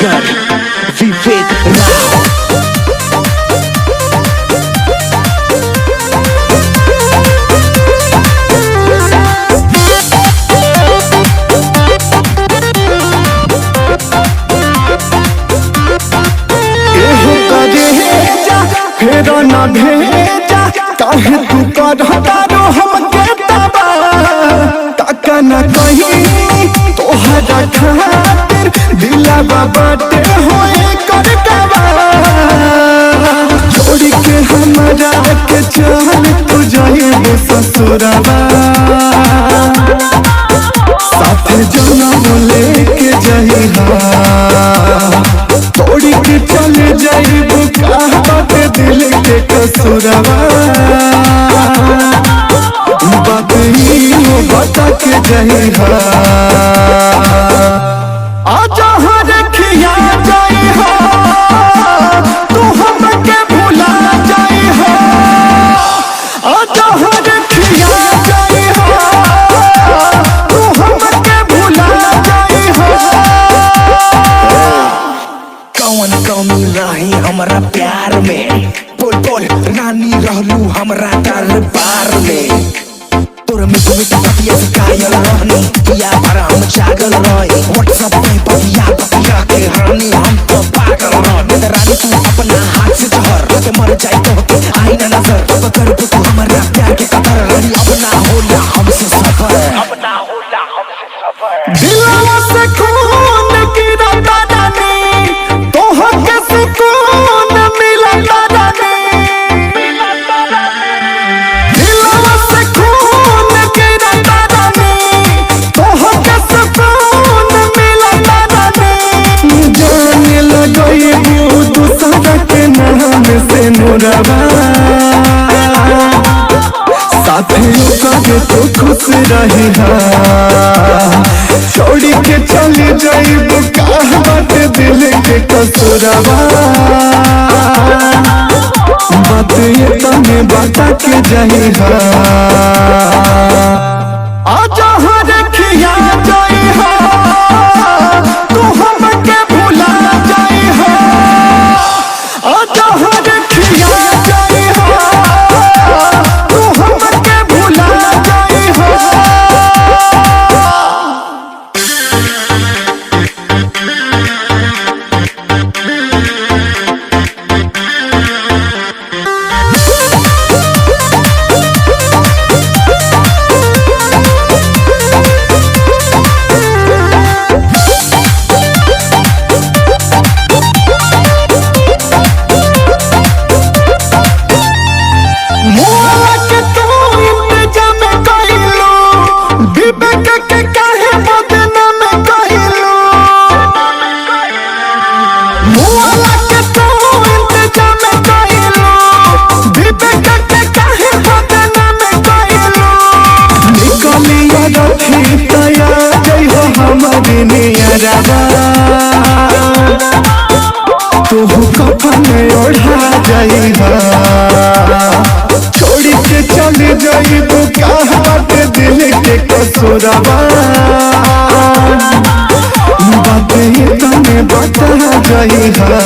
Singer विवेक राव। फेरा ना भेजा काहे तू करहतारो हमके तबा ताका ना कहीं तोहरा खातिर दिलवा बाटे होए कर कबा छोड़ के हमरा के चल तू जाए ससुरवा साथ जनम लेके जइहा तोड़ के चले जाइबू कहत दिल के कसुरवा बात ही हो बता के जइहा आजा रखिया जइहा तू हमके भुला जइहा आजा रखिया जइहा तू हमके भुला जइहा। कौन कमी रही हमरा प्यार में बोल बोल रानी रहलू हमरा दरबार में तोर मिठो मिठो पतिया से कायल रहनी पिया भरा हम जागल रहे व्हाट्सएप पे पतिया के रानी हम तो पागल रहे रानी तू अपना हाथ से जहर के मर जाए तो के आई ना नजर अब कर तू हमरा प्यार के कदर रानी अपना होला हमसे सफर अपना होला हमसे सफर दिलवा से खून गिरता रानी तोहर के सुकून मिलता रानी दिलवा से खून गिरता रानी तोहर के सुकून मिलता रानी जाने लगइबू दूसरा के नाम से मोरवा साथियों का तो खुश रहिहा छोड़ी के चली जाइबू कहत दिल के कसुरवा बात ये तने बता के जइहा आजा रखिया जइहा तू हमके भुला जइहा आजा रखिया जइहा तू हमके भुला जइहा। तू कफन ओढ़ा जइहा छोड़ी के चले जाइबू कहत दिल के कसुरवा बात ये तने बता जइहा।